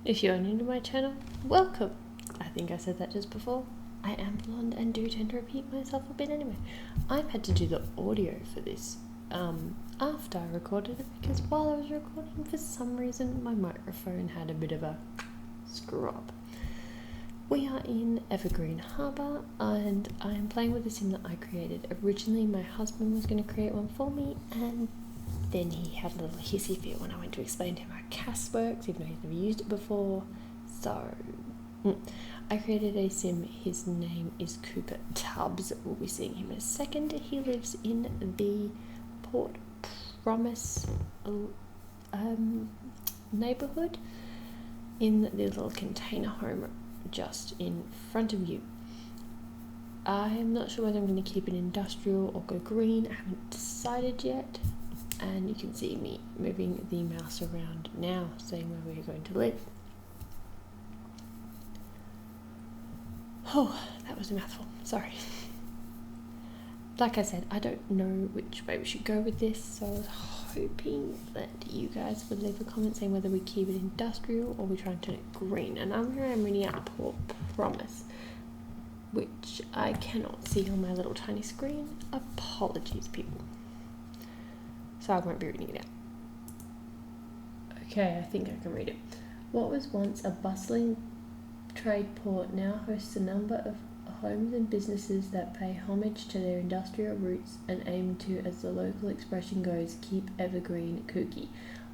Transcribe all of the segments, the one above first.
If you're new to my channel, welcome. I think I said that just before. I am blonde and do tend to repeat myself a bit anyway. I've had to do the audio for this after I recorded it because while I was recording, for some reason, my microphone had a bit of a screw up. We are in Evergreen Harbour and I am playing with a sim that I created. Originally, my husband was going to create one for me and then he had a little hissy fit when I went to explain to him how CAS works, even though he's never used it before. So, I created a sim. His name is Cooper Tubbs. We'll be seeing him in a second. He lives in the Port Promise neighbourhood in the little container home just in front of you. I'm not sure whether I'm going to keep it industrial or go green. I haven't decided yet. And you can see me moving the mouse around now, saying where we're going to live. Oh, that was a mouthful. Sorry. Like I said, I don't know which way we should go with this, so I was hoping that you guys would leave a comment saying whether we keep it industrial or we try and turn it green. And I'm reading out Port Promise, which I cannot see on my little tiny screen. Apologies, people. So I won't be reading it out. Okay, I think I can read it. What was once a bustling trade port now hosts a number of homes and businesses that pay homage to their industrial roots and aim to, as the local expression goes, keep evergreen kooky.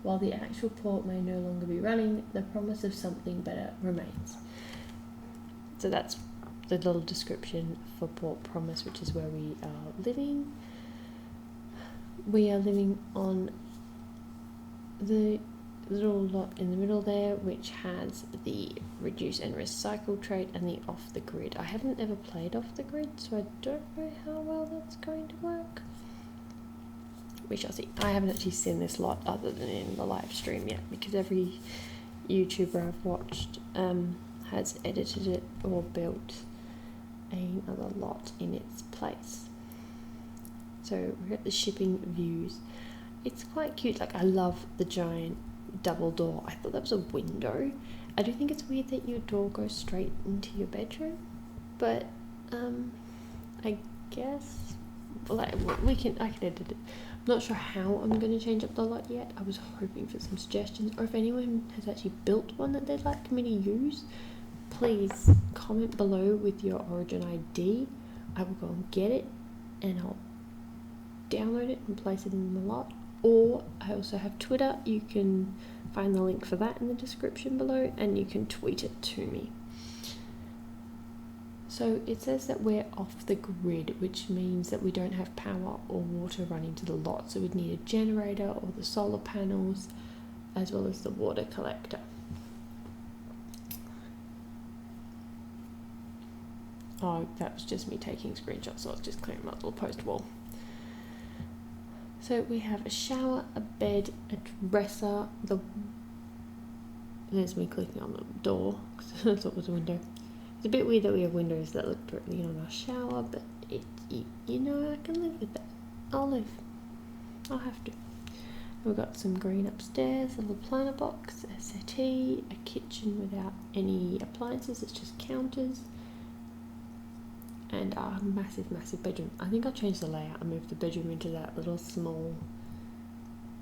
While the actual port may no longer be running, the promise of something better remains. So that's the little description for Port Promise, which is where we are living. We are living on the little lot in the middle there, which has the reduce and recycle trait and the off the grid. I haven't ever played off the grid, so I don't know how well that's going to work. We shall see. I haven't actually seen this lot other than in the live stream yet, because every YouTuber I've watched has edited it or built another lot in its place. So we're at the shipping views. It's quite cute. Like, I love the giant double door. I thought that was a window. I do think it's weird that your door goes straight into your bedroom, but I guess like I can edit it. I'm not sure how I'm going to change up the lot yet. I was hoping for some suggestions, or if anyone has actually built one that they'd like me to use, please comment below with your origin ID. I will go and get it and I'll download it and place it in the lot. Or I also have Twitter. You can find the link for that in the description below and you can tweet it to me. So it says that we're off the grid, which means that we don't have power or water running to the lot, so we'd need a generator or the solar panels as well as the water collector. Oh, that was just me taking screenshots, so I was just clearing my little post wall. So we have a shower, a bed, a dresser, there's me clicking on the door because I thought it was a window. It's a bit weird that we have windows that look directly on our shower, but you know, I can live with that. I'll have to. We've got some green upstairs, a little planter box, a settee, a kitchen without any appliances, it's just counters. And our massive bedroom. I think I'll change the layout and move the bedroom into that little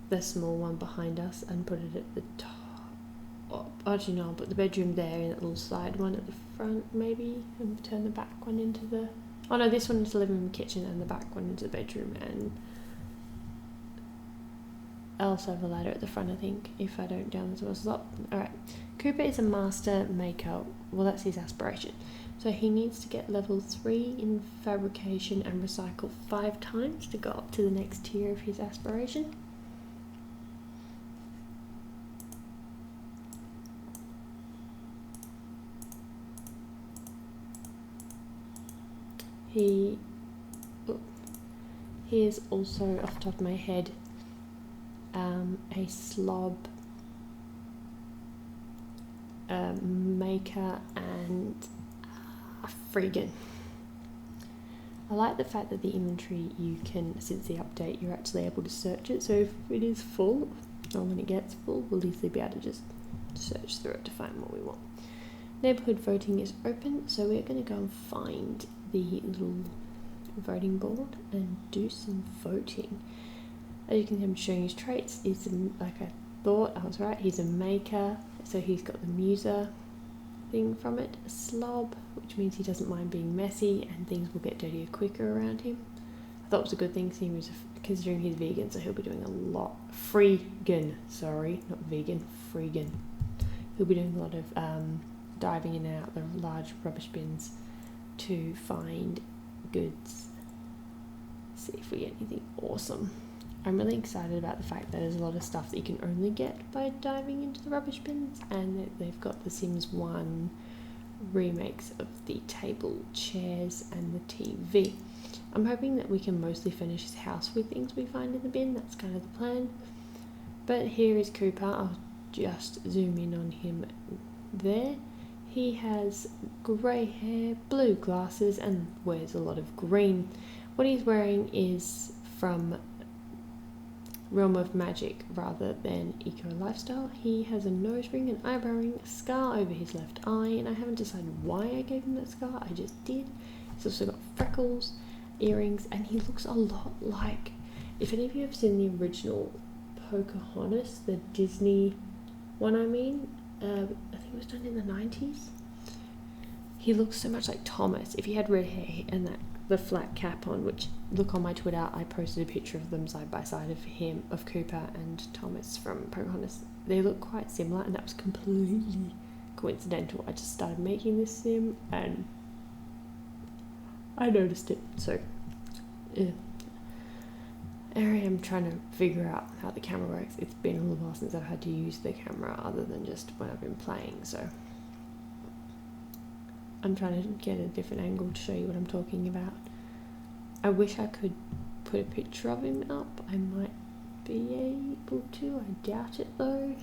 the small one behind us and put it at the top. Actually no, I'll put the bedroom there and that little side one at the front maybe, and turn the back one into the, oh no, this one is the living room, kitchen, and the back one into the bedroom, and I'll also have a ladder at the front, I think, if I don't down the slot. Alright, Cooper is a master maker. Well, that's his aspiration. So he needs to get level 3 in fabrication and recycle 5 times to go up to the next tier of his aspiration. He is also, off the top of my head, a slob maker and a freegan. I like the fact that the inventory, you can, since the update, you're actually able to search it, so if it is full, or when it gets full, we'll easily be able to just search through it to find what we want. Neighbourhood voting is open, so we're going to go and find the little voting board and do some voting. As you can see, I'm showing his traits. Like I thought, I was right, he's a maker, so he's got the muser thing from it. A slob, which means he doesn't mind being messy and things will get dirtier quicker around him. I thought it was a good thing considering he's vegan, so he'll be doing a lot. Freegan, sorry, not vegan, freegan. He'll be doing a lot of diving in and out the large rubbish bins to find goods. See if we get anything awesome. I'm really excited about the fact that there's a lot of stuff that you can only get by diving into the rubbish bins, and that they've got the Sims 1 remakes of the table, chairs and the TV. I'm hoping that we can mostly finish his house with things we find in the bin. That's kind of the plan. But here is Cooper. I'll just zoom in on him there. He has grey hair, blue glasses and wears a lot of green. What he's wearing is from Realm of Magic rather than Eco Lifestyle. He has a nose ring, an eyebrow ring, a scar over his left eye, and I haven't decided why I gave him that scar, I just did. He's also got freckles, earrings, and he looks a lot like, if any of you have seen the original Pocahontas, the Disney one I think it was done in the 90s. He looks so much like Thomas if he had red hair and the flat cap on, which, look on my Twitter, I posted a picture of them side by side of Cooper and Thomas from Pocahontas. They look quite similar, and that was completely coincidental. I just started making this sim and I noticed it, so yeah. I am trying to figure out how the camera works. It's been a little while since I've had to use the camera other than just when I've been playing, so I'm trying to get a different angle to show you what I'm talking about. I wish I could put a picture of him up. I might be able to. I doubt it though.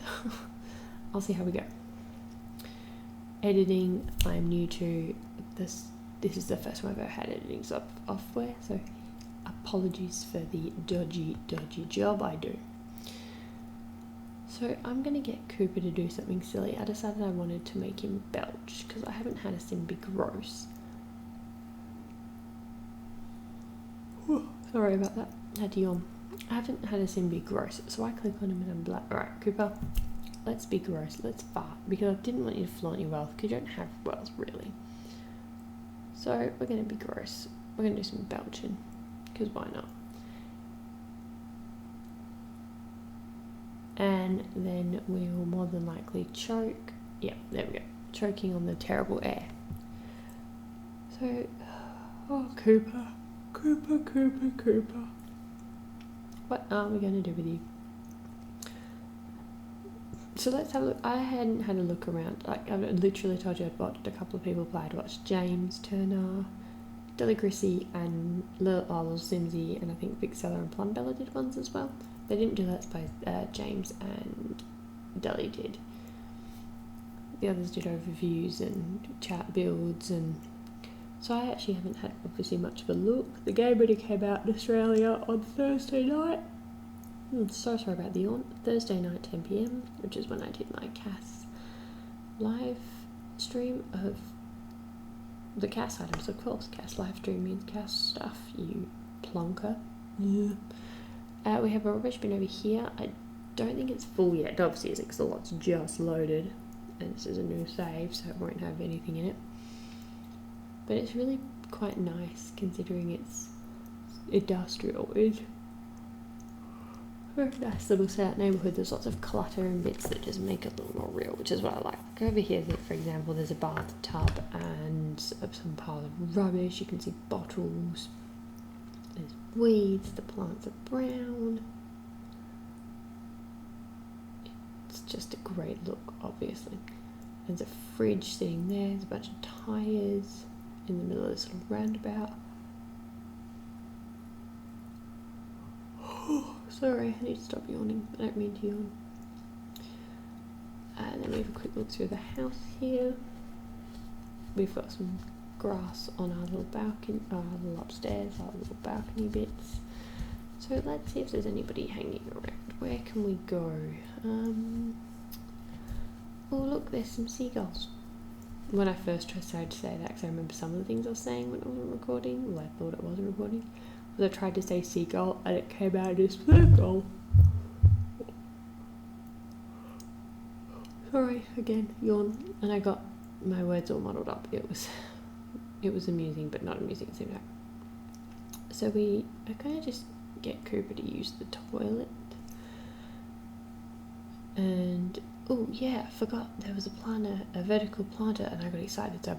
I'll see how we go. Editing, I'm new to this. This is the first time I've ever had editing software, so apologies for the dodgy job I do. So I'm going to get Cooper to do something silly. I decided I wanted to make him belch, because I haven't had a sim be gross. Whew, sorry about that. I had to yawn. I haven't had a sim be gross, so I click on him and I'm like, alright Cooper, let's be gross, let's fart, because I didn't want you to flaunt your wealth, because you don't have wealth really. So we're going to be gross. We're going to do some belching, because why not? And then we'll more than likely choke. Yeah, there we go. Choking on the terrible air. So, oh Cooper. What are we going to do with you? So let's have a look. I hadn't had a look around. Like, I literally told you I'd watched a couple of people play. I'd watched James Turner, Deligracy, and Little Simsy, and I think Vic Seller and Plumbella did ones as well. They didn't do Let's Play, James and Deli did. The others did overviews and chat builds, and so I actually haven't had obviously much of a look. The game already came out in Australia on Thursday night. I'm so sorry about the yawn. Thursday night 10 PM, which is when I did my CAS live stream of the CAS items, of course. CAS live stream means CAS stuff, you plonker. Yeah. We have a rubbish bin over here. I don't think it's full yet. It obviously isn't, because the lot's just loaded, and this is a new save, so it won't have anything in it. But it's really quite nice considering it's industrial. It's a very nice little set out neighbourhood. There's lots of clutter and bits that just make it a little more real, which is what I like. Like over here, for example, there's a bathtub and some pile of rubbish. You can see bottles. There's weeds, the plants are brown. It's just a great look, obviously. There's a fridge sitting there, there's a bunch of tyres in the middle of this little roundabout. Sorry, I need to stop yawning. I don't mean to yawn. And then we have a quick look through the house here. We've got some grass on our little balcony, our little upstairs, our little balcony bits. So let's see if there's anybody hanging around. Where can we go? oh look, there's some seagulls. When I first tried to say that, because I remember some of the things I was saying when it wasn't recording, well, I thought it wasn't recording, was I tried to say seagull and it came out as seagull. Sorry, again, yawn, and I got my words all muddled up. It was amusing, but not amusing at the same time. So we are going to just get Cooper to use the toilet. And, oh yeah, I forgot there was a vertical planter, and I got excited, so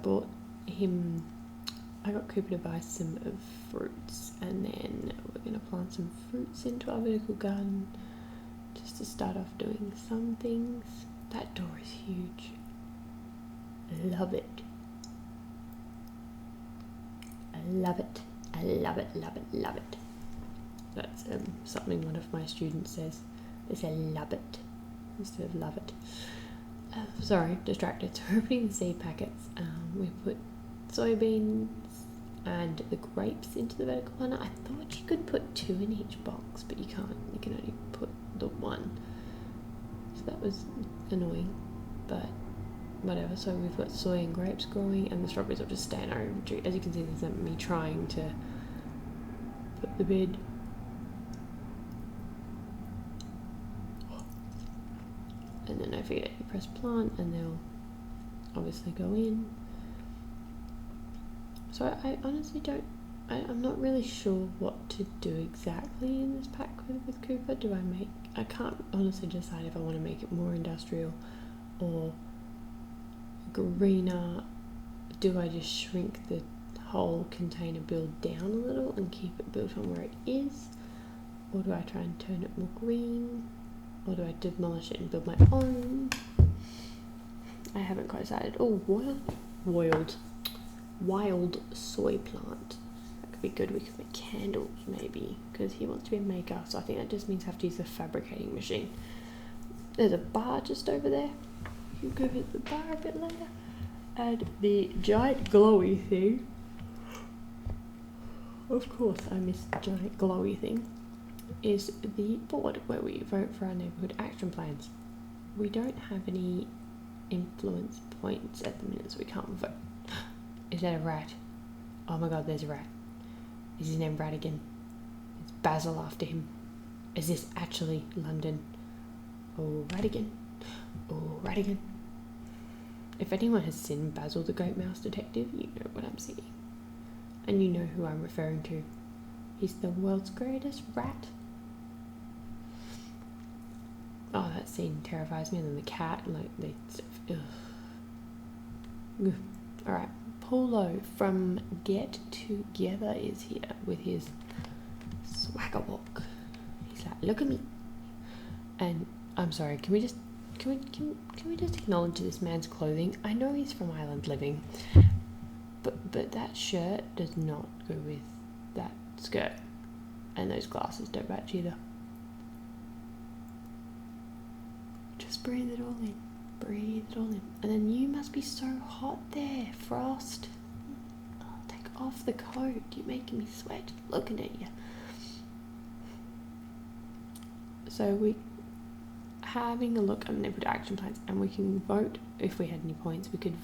I got Cooper to buy some of fruits, and then we're going to plant some fruits into our vertical garden, just to start off doing some things. That door is huge. I love it. I love it. I love it, love it, love it. That's something one of my students says. They say love it instead of love it. Sorry, distracted. So we're opening the seed packets. We put soybeans and the grapes into the vertical planter. I thought you could put 2 in each box, but you can't. You can only put the 1. So that was annoying, but whatever. So we've got soy and grapes growing, and the strawberries will just stay in our inventory. As you can see, there's me trying to put the bed. And then I figured you press plant and they'll obviously go in. So I honestly I'm not really sure what to do exactly in this pack with Cooper. I can't honestly decide if I want to make it more industrial or greener. Do I just shrink the whole container build down a little and keep it built on where it is? Or do I try and turn it more green? Or do I demolish it and build my own? I haven't quite decided. Oh, wild soy plant. That could be good. We could make candles maybe, because he wants to be a maker. So I think that just means I have to use the fabricating machine. There's a bar just over there. You can go visit the bar a bit later. And the giant glowy thing. Of course, I missed the giant glowy thing. Is the board where we vote for our neighbourhood action plans. We don't have any influence points at the minute, so we can't vote. Is that a rat? Oh my god, there's a rat. Is his name Radigan? It's Basil after him. Is this actually London? Oh, Radigan. Oh, Radigan. If anyone has seen Basil the Great Mouse Detective, you know what I'm saying. And you know who I'm referring to. He's the world's greatest rat. Oh, that scene terrifies me. And then the cat, Alright, Polo from Get Together is here with his swagger walk. He's like, look at me. And I'm sorry, can we just acknowledge this man's clothing? I know he's from Island Living, but that shirt does not go with that skirt, and those glasses don't match either. Just breathe it all in. Breathe it all in. And then you must be so hot there, Frost. Oh, take off the coat. You're making me sweat looking at you. So we having a look at neighbourhood action plans, and we can vote if we had any points. We could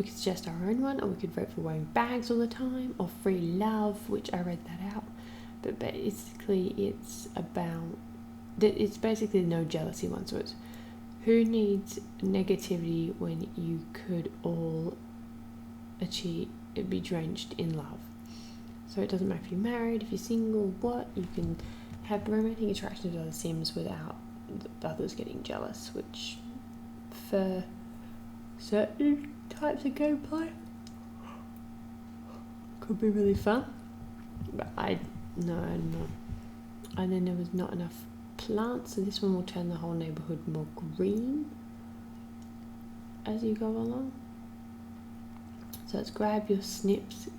suggest our own one, or we could vote for wearing bags all the time, or free love, which I read that out. But basically it's basically the no jealousy one. So it's who needs negativity when you could all be drenched in love. So it doesn't matter if you're married, if you're single, what, you can have romantic interactions with other Sims without others getting jealous, which for certain types of gameplay could be really fun. But no. And then there was not enough plants, so this one will turn the whole neighbourhood more green as you go along. So let's grab your snips,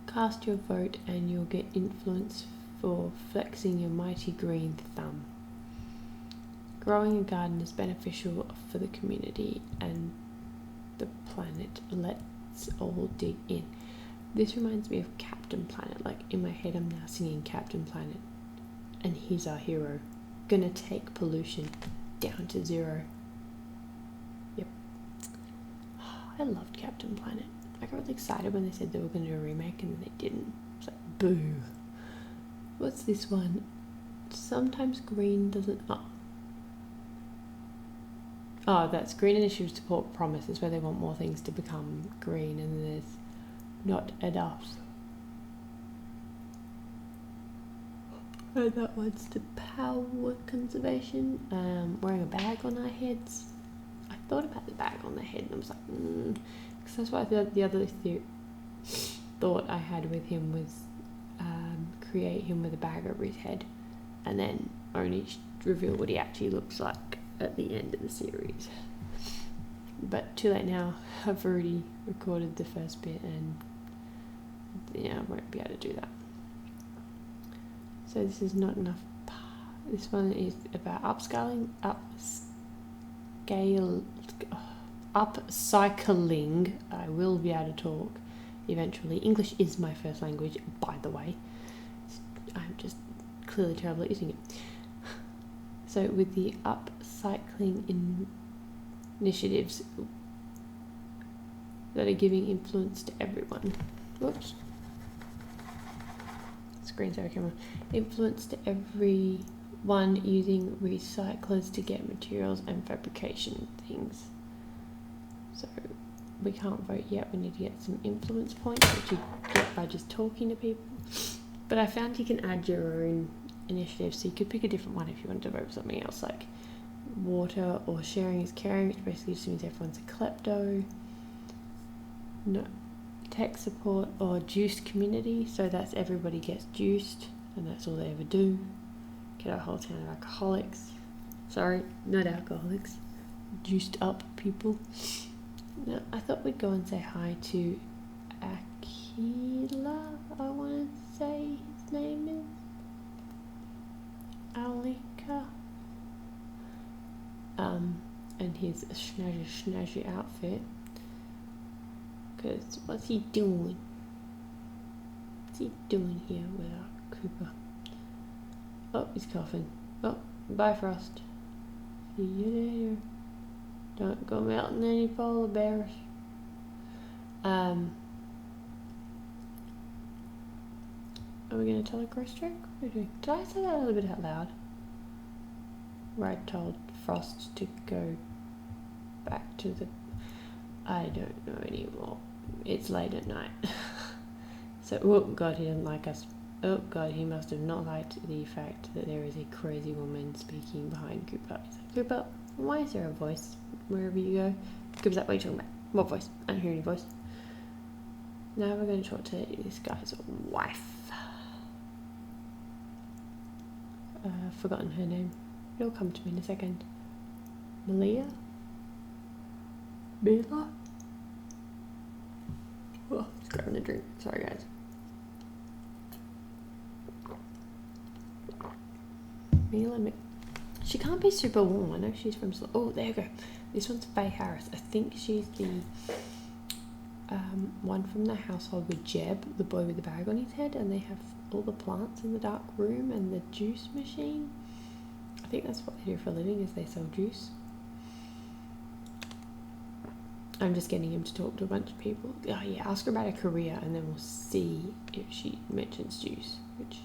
cast your vote, and you'll get influence for flexing your mighty green thumb. Growing a garden is beneficial for the community and the planet. Let's all dig in. This reminds me of Captain Planet. Like, in my head I'm now singing Captain Planet, and he's our hero. Gonna take pollution down to 0. Yep. I loved Captain Planet. I got really excited when they said they were going to do a remake and then they didn't. It's like, boo. What's this one? Sometimes green doesn't... Oh, that's green initiatives support promises, where they want more things to become green and there's not enough. And that one's to power conservation. Wearing a bag on our heads. I thought about the bag on the head and I was like, because that's what I thought the other thought I had with him was create him with a bag over his head and then only reveal what he actually looks like at the end of the series. But too late now. I've already recorded the first bit and I won't be able to do that. So this is not enough. This one is about upcycling. I will be able to talk eventually. English is my first language, by the way. I'm just clearly terrible at using it. So with the upcycling initiatives that are giving influence to everyone. Whoops. Screensaver camera. Influence to everyone using recyclers to get materials and fabrication things. So we can't vote yet. We need to get some influence points, which you get by just talking to people. But I found you can add your own initiatives, so you could pick a different one if you wanted to vote for something else, like water or sharing is caring, which basically just means everyone's a klepto. No. Tech support or juiced community, so that's everybody gets juiced and that's all they ever do. Get a whole town of alcoholics. Sorry, not alcoholics. Juiced up people. Now, I thought we'd go and say hi to Aquila, I want to say his name is. Alika. And his snazzy outfit. Because what's he doing? What's he doing here with our Cooper? Oh, he's coughing. Oh, bye, Frost. See you later. Don't go melting any polar bears. Are we going to tell a gross joke? What are we doing? Did I say that a little bit out loud? Where I told Frost to go back to the... I don't know anymore. It's late at night. So, oh god, he didn't like us. Oh god, he must have not liked the fact that there is a crazy woman speaking behind Cooper. He's like, Cooper, why is there a voice wherever you go? Cooper's like, what are you talking about? What voice? I don't hear any voice. Now we're going to talk to this guy's wife. I've forgotten her name. It'll come to me in a second. Malia? Bella? Oh, just grabbing a drink. Sorry, guys. Mila. She can't be super warm. I know she's from... Oh, there you go. This one's Faye Harris. I think she's the one from the household with Jeb, the boy with the bag on his head, and they have all the plants in the dark room and the juice machine. I think that's what they do for a living, is they sell juice. I'm just getting him to talk to a bunch of people. Oh yeah, ask her about her career and then we'll see if she mentions juice. Which,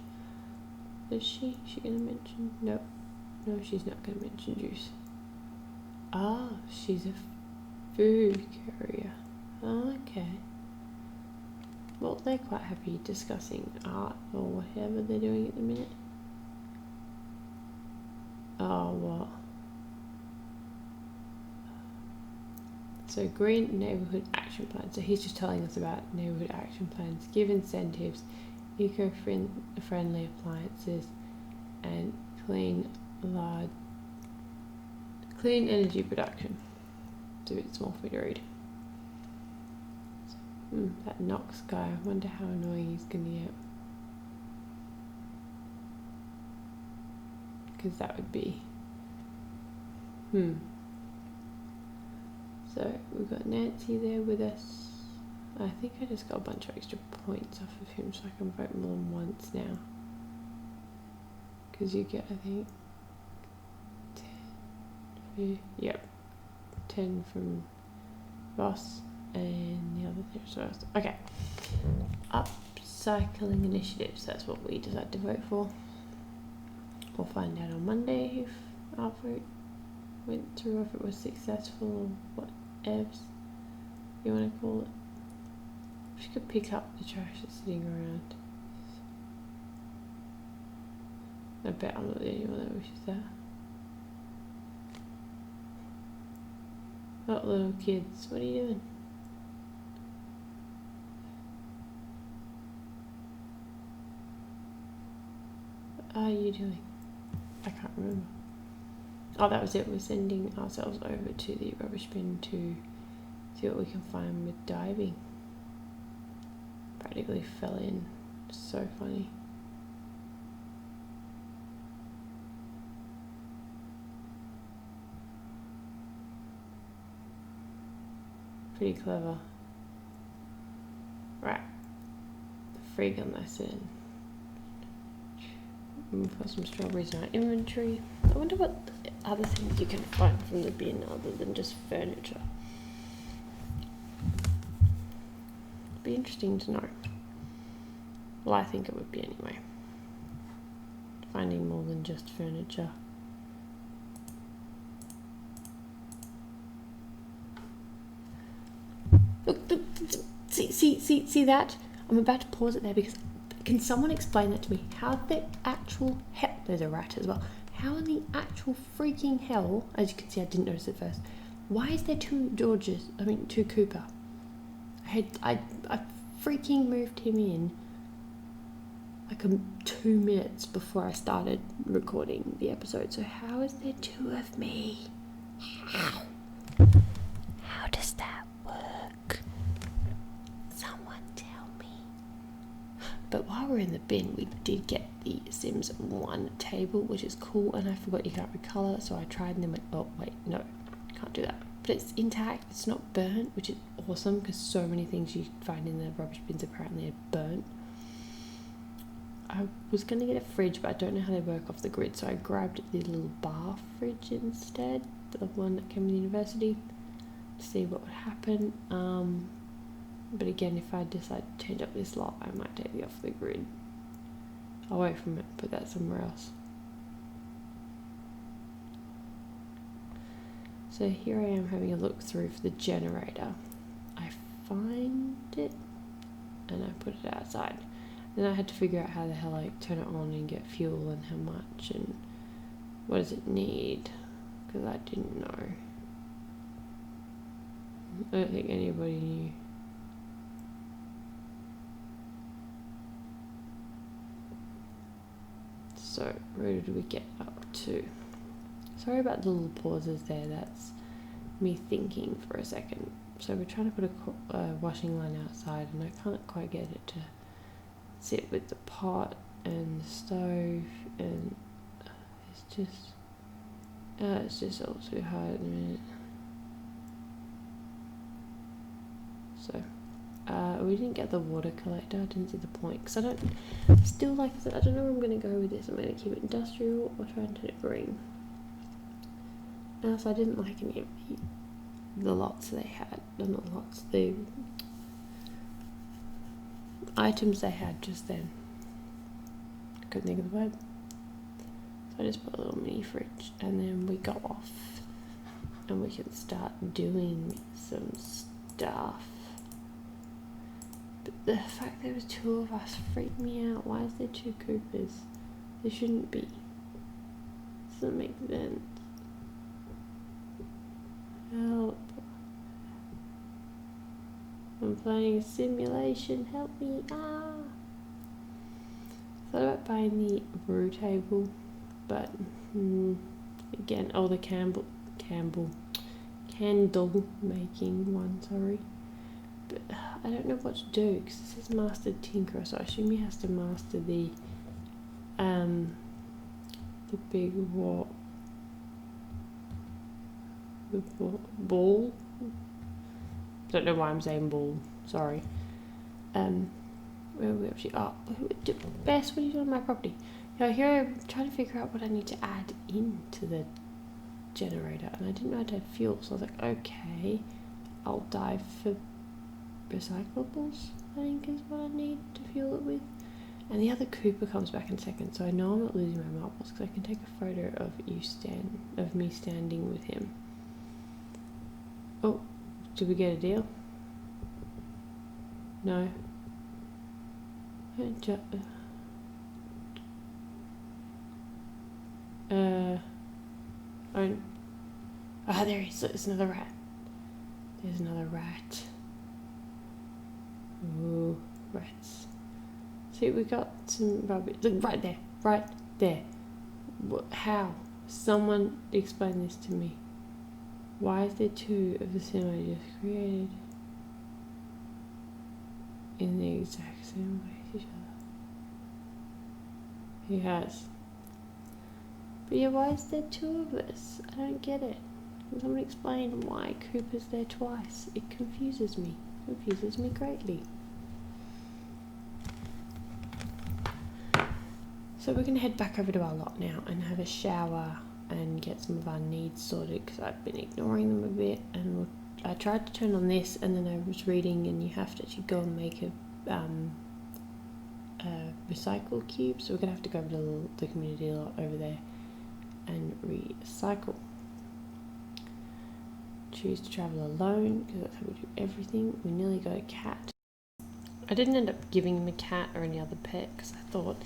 is she? Is she going to mention? Nope. No, she's not going to mention juice. Ah, she's a food courier. Okay. Well, they're quite happy discussing art or whatever they're doing at the minute. Oh, what? So green neighbourhood action plan. So he's just telling us about neighbourhood action plans. Give incentives, eco-friendly appliances, and clean energy production. It's a bit small for me to read. So, that Knox guy. I wonder how annoying he's going to get. Because that would be... So we've got Nancy there with us. I think I just got a bunch of extra points off of him so I can vote more than once now. Because you get, I think, copy. Yep. 10 from Ross and the other thing was Ross. Okay. Upcycling initiatives, that's what we decided to vote for. We'll find out on Monday if our vote went through, if it was successful or whatevs you want to call it. She could pick up the trash that's sitting around. I bet I'm not the only one that wishes that. Oh, little kids, what are you doing? What are you doing? I can't remember. Oh, that was it. We're sending ourselves over to the rubbish bin to see what we can find with diving. Practically fell in. So funny. Pretty clever. Right. Frig on this in. We've got some strawberries in our inventory. I wonder what other things you can find from the bin other than just furniture. It'd be interesting to know. Well, I think it would be anyway. Finding more than just furniture. Look, see that? I'm about to pause it there because can someone explain that to me? How the actual hell, there's a rat as well. How in the actual freaking hell, as you can see I didn't notice it first, why is there two Cooper? I freaking moved him in like 2 minutes before I started recording the episode. So how is there two of me? How does that work? Someone tell me. But while we're in the bin, we did get the Sims 1 table, which is cool, and I forgot you can't recolor, so I tried and then went, oh wait, no, can't do that. But it's intact, it's not burnt, which is awesome because so many things you find in the rubbish bins apparently are burnt. I was going to get a fridge, but I don't know how they work off the grid, so I grabbed the little bar fridge instead, the one that came with the university, to see what would happen. But again, if I decide to change up this lot, I might take it off the grid, away from it, put that somewhere else. So here I am having a look through for the generator. I find it and I put it outside. Then I had to figure out how the hell I turn it on and get fuel and how much and what does it need, because I didn't know. I don't think anybody knew. So where did we get up to? Sorry about the little pauses there, that's me thinking for a second. So we're trying to put a washing line outside and I can't quite get it to sit with the pot and the stove, and it's just all too hard at the minute. So we didn't get the water collector. I didn't see the point because I don't know where I'm going to go with this. I'm going to keep it industrial or try and turn it green. And also I didn't like any of the lots they had, not lots, the items they had just then. I couldn't think of the word. So I just put a little mini fridge and then we go off and we can start doing some stuff. But the fact there was two of us freaked me out. Why is there two Coopers? There shouldn't be. Doesn't make sense. Help. I'm playing a simulation, help me, Thought about buying the brew table, but again, the candle making one, sorry. But I don't know what to do, because this is mastered tinkerer, so I assume he has to master the big what? The ball? Don't know why I'm saying ball, sorry. Where are we actually? Bess, what are you doing on my property? Here I'm trying to figure out what I need to add into the generator, and I didn't know how to have fuel, so I was like, okay, I'll dive for recyclables, I think is what I need to fuel it with. And the other Cooper comes back in a second, so I know I'm not losing my marbles because I can take a photo of me standing with him. Oh, did we get a deal? No. There he is. There's another rat. There's another rat. Ooh, rats. See, we got some rubbish. Look, right there. Right there. How? Someone explain this to me. Why is there two of the cinema I just created in the exact same way as each other? He has. But yeah, why is there two of us? I don't get it. Can someone explain why Cooper's there twice? It confuses me. It confuses me greatly. So we're going to head back over to our lot now and have a shower and get some of our needs sorted because I've been ignoring them a bit. And I tried to turn on this, and then I was reading, and you have to actually go and make a recycle cube. So we're going to have to go over to the community lot over there and recycle. Choose to travel alone because that's how we do everything. We nearly got a cat. I didn't end up giving him a cat or any other pet because I thought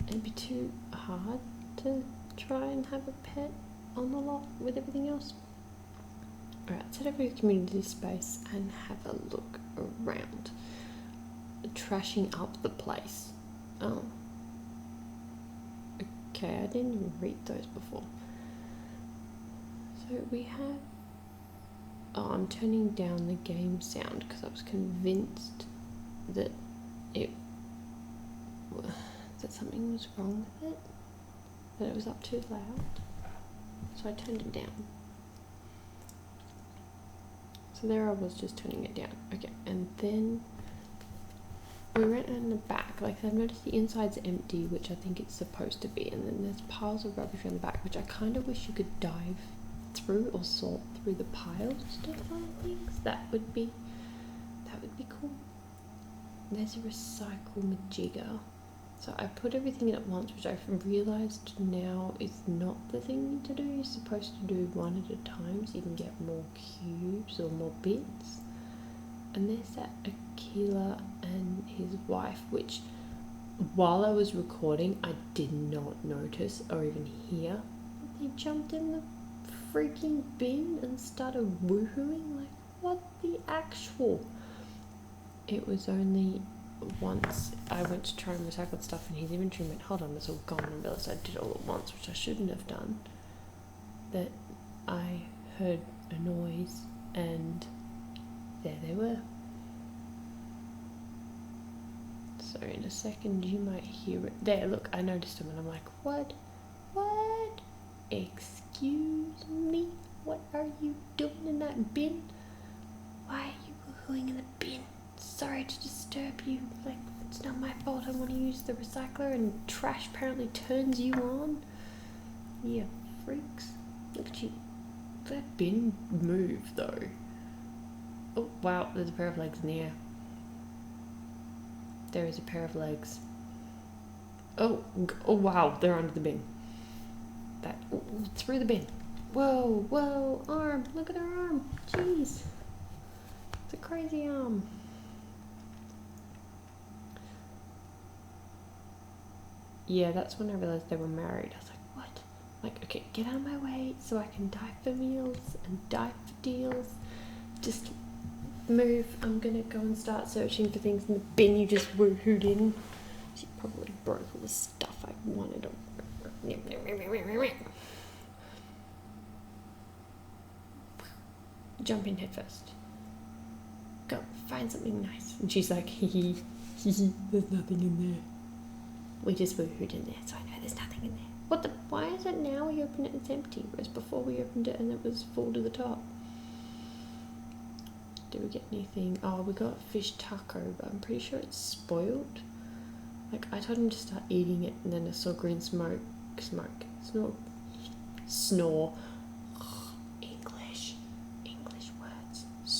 it'd be too hard to try and have a pet on the lot with everything else. Alright, let's head over to the community space and have a look around. Trashing up the place. Oh. Okay, I didn't even read those before. So we have... Oh, I'm turning down the game sound because I was convinced that that something was wrong with it, that it was up too loud, so I turned it down. So there I was just turning it down. Okay, and then we went in the back. Like, I've noticed the inside's empty, which I think it's supposed to be, and then there's piles of rubbish on the back, which I kind of wish you could dive through or sort through the piles to find things. That would be cool. There's a recycle majigger. So I put everything in at once, which I've realised now is not the thing to do. You're supposed to do one at a time so you can get more cubes or more bits. And there's that Aquila and his wife, which while I was recording I did not notice or even hear. They jumped in the freaking bin and started woohooing. Like, what the actual? It was only once I went to try and recycle stuff in his inventory and went, hold on, it's all gone, and realised I did it all at once, which I shouldn't have done, that I heard a noise and there they were. So in a second you might hear it. There, look, I noticed him and I'm like, what? Excuse me? What are you doing in that bin? Why are you woohooing in the bin? Sorry to disturb you. Like, it's not my fault. I want to use the recycler and trash apparently turns you on. Yeah, freaks. Look at you. That bin move though. Oh wow, there's a pair of legs in the air. There is a pair of legs. Oh wow, they're under the bin. That through the bin. Whoa, arm. Look at her arm. Jeez. It's a crazy arm. Yeah, that's when I realised they were married. I was like, what? Like, okay, get out of my way so I can dive for meals and dive for deals. Just move. I'm gonna go and start searching for things in the bin you just woohooed in. She probably broke all the stuff I wanted. Jump in head first. Go, find something nice. And she's like, hee, there's nothing in there. We just woohooed in there, so I know there's nothing in there. What the? Why is it now we open it and it's empty? Whereas before we opened it and it was full to the top. Did we get anything? Oh, we got fish taco, but I'm pretty sure it's spoiled. Like, I told him to start eating it and then I saw green snore.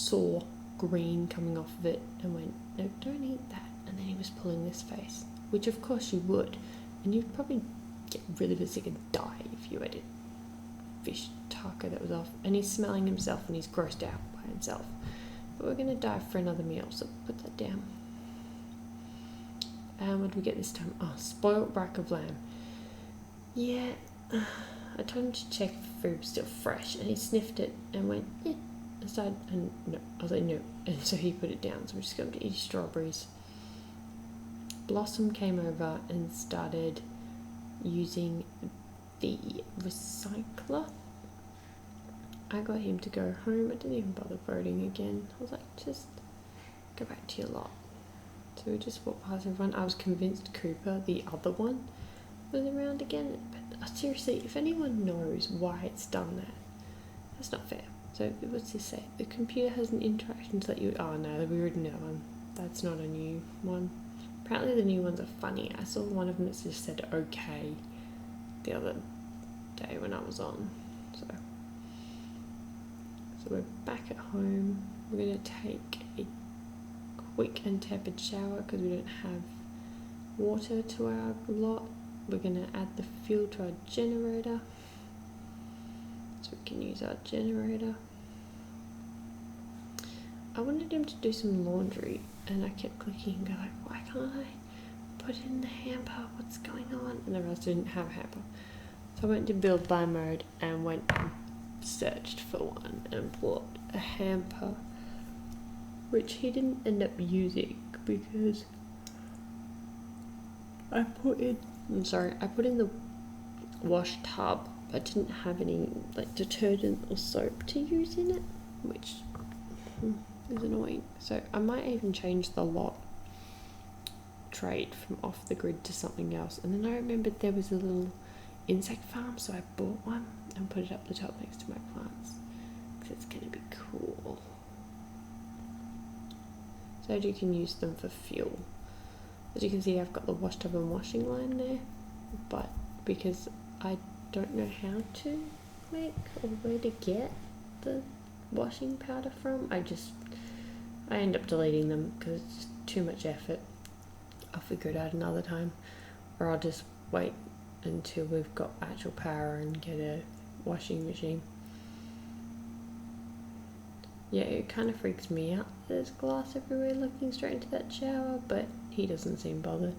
saw green coming off of it and went, no, don't eat that. And then he was pulling this face, which of course you would, and you'd probably get really sick and die if you ate a fish taco that was off. And he's smelling himself and he's grossed out by himself. But we're going to dive for another meal, so put that down. And what did we get this time? Oh, spoiled rack of lamb. Yeah, I told him to check if the food was still fresh, and he sniffed it and went, yeah. And no, I was like, no. And so he put it down, so we're just going to eat strawberries. Blossom came over and started using the recycler. I got him to go home. I didn't even bother voting again. I was like, just go back to your lot. So we just walked past everyone. I was convinced Cooper, the other one, was around again. But seriously, if anyone knows why it's done that, that's not fair. So what's this say? The computer has an interaction to let you... Oh no, we already know one. That's not a new one. Apparently the new ones are funny. I saw one of them that just said okay the other day when I was on. So we're back at home. We're going to take a quick and tepid shower because we don't have water to our lot. We're going to add the fuel to our generator so we can use our generator. I wanted him to do some laundry and I kept clicking and go like, why can't I put it in the hamper? What's going on? And the rest didn't have a hamper. So I went to build by mode and went and searched for one and bought a hamper, which he didn't end up using because I put in the wash tub. I didn't have any like detergent or soap to use in it, which is annoying. So I might even change the lot trade from off the grid to something else. And then I remembered there was a little insect farm, so I bought one and put it up the top next to my plants because it's gonna be cool. So you can use them for fuel. As you can see, I've got the wash tub and washing line there, but because I don't know how to make or where to get the washing powder from, I end up deleting them because it's just too much effort. I'll figure it out another time, or I'll just wait until we've got actual power and get a washing machine. Yeah, it kind of freaks me out. There's glass everywhere looking straight into that shower, but he doesn't seem bothered.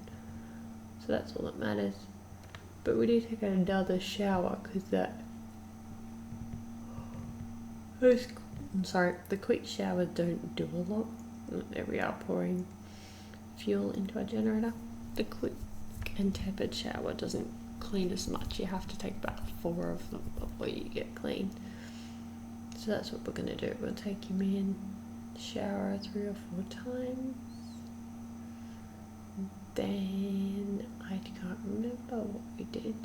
So that's all that matters. But we do take another shower because the quick showers don't do a lot. There we are, pouring fuel into our generator. The quick and tepid shower doesn't clean as much. You have to take about 4 of them before you get clean. So that's what we're going to do. We'll take him in, shower 3 or 4 times. Then I can't remember what we did.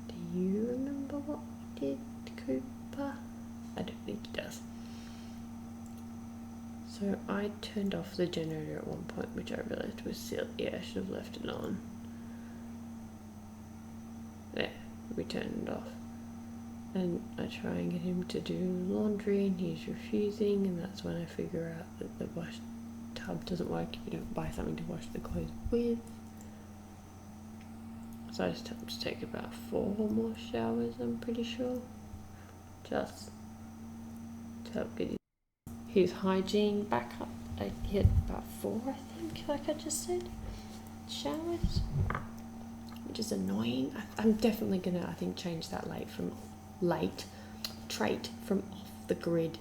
Do you remember what we did, Cooper? I don't think he does. So I turned off the generator at one point, which I realised was silly. I should have left it on. There, we turned it off. And I try and get him to do laundry and he's refusing, and that's when I figure out that the wash tub doesn't work if you don't buy something to wash the clothes with. So I just have to take about 4 more showers, I'm pretty sure. Just to help get his hygiene back up. I hit about 4, I think, like I just said, showers, which is annoying. I'm definitely gonna, I think, change that trait from off the grid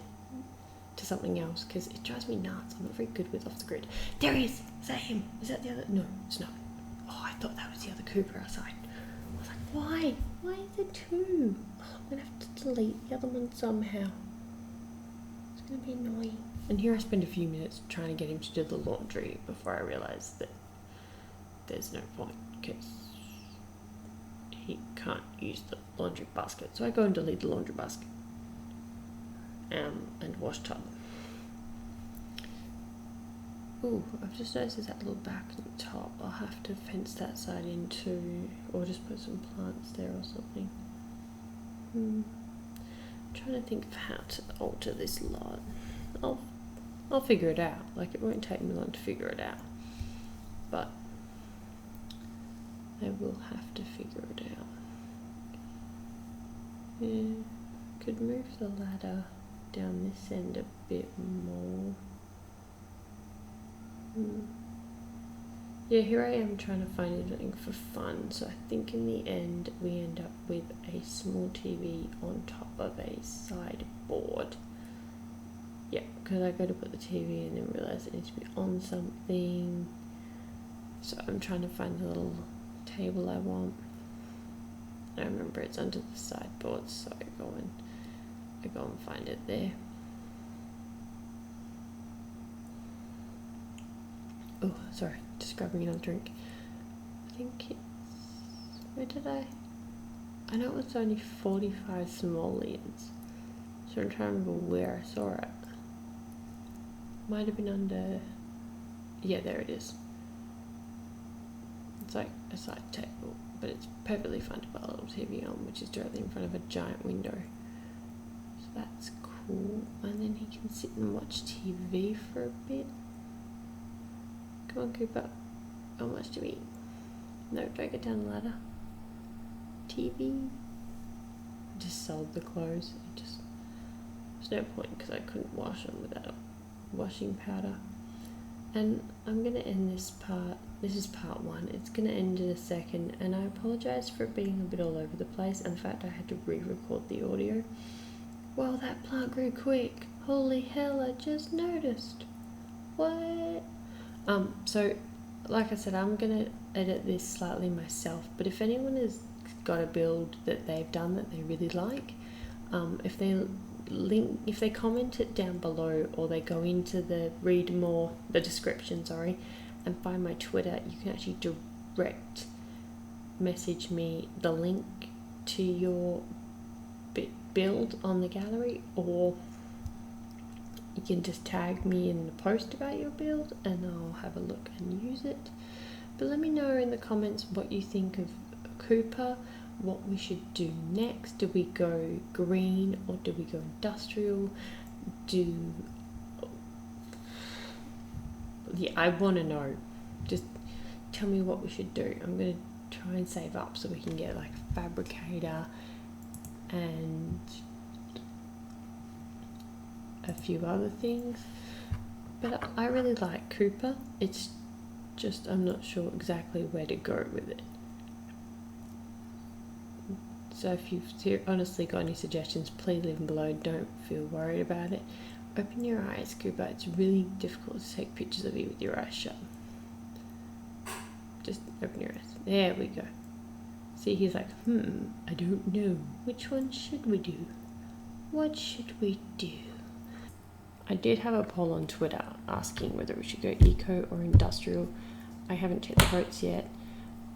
to something else because it drives me nuts. I'm not very good with off the grid. There he is. Is that him? Is that the other? No, it's not. Oh, I thought that was the other Cooper outside. I was like, why? Why is there 2? Oh, I'm gonna have to delete the other one somehow. It's gonna be annoying. And here I spend a few minutes trying to get him to do the laundry before I realise that there's no point because he can't use the laundry basket. So I go and delete the laundry basket and wash tub. Ooh, I've just noticed there's that little back on the top. I'll have to fence that side in too, or just put some plants there or something. I'm trying to think of how to alter this lot. I'll figure it out. Like, it won't take me long to figure it out. But I will have to figure it out. Yeah, could move the ladder down this end a bit more. Yeah, here I am trying to find anything for fun. So I think in the end we end up with a small TV on top of a sideboard. Yeah, because I go to put the TV and then realise it needs to be on something. So I'm trying to find the little table I want. I remember it's under the sideboard, so I go and find it there. Oh, sorry, just grabbing another drink. I think it's, where did I know it was only 45 simoleons. So I'm trying to remember where I saw it. Might have been under, yeah, there it is. It's like a side table, but it's perfectly fine to put a little TV on, which is directly in front of a giant window. So that's cool. And then he can sit and watch TV for a bit. Come on, Cooper. How much do we eat? No, don't get down the ladder. TV. Just sold the clothes. There's no point because I couldn't wash them without washing powder. And I'm going to end this part. This is part 1. It's going to end in a second, and I apologise for it being a bit all over the place. In fact, I had to re-record the audio. Wow, that plant grew quick. Holy hell, I just noticed. What? So, like I said, I'm going to edit this slightly myself, but if anyone has got a build that they've done that they really like, if they comment it down below, or they go into the description, and find my Twitter, you can actually direct message me the link to your build on the gallery, or you can just tag me in the post about your build and I'll have a look and use it. But let me know in the comments what you think of Cooper, what we should do next. Do we go green or do we go industrial? Yeah, I want to know. Just tell me what we should do. I'm going to try and save up so we can get like a fabricator and a few other things. But I really like Cooper. It's just I'm not sure exactly where to go with it. So if you've honestly got any suggestions, please leave them below. Don't feel worried about it. Open your eyes, Cooper. It's really difficult to take pictures of you with your eyes shut. Just open your eyes. There we go. See, he's like, I don't know. Which one should we do? What should we do? I did have a poll on Twitter asking whether we should go eco or industrial. I haven't checked the votes yet.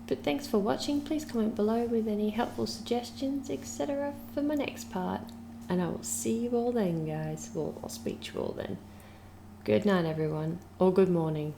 But thanks for watching. Please comment below with any helpful suggestions, etc. for my next part. And I will see you all then, guys. Well, I'll speak to you all then. Good night, everyone. Or good morning.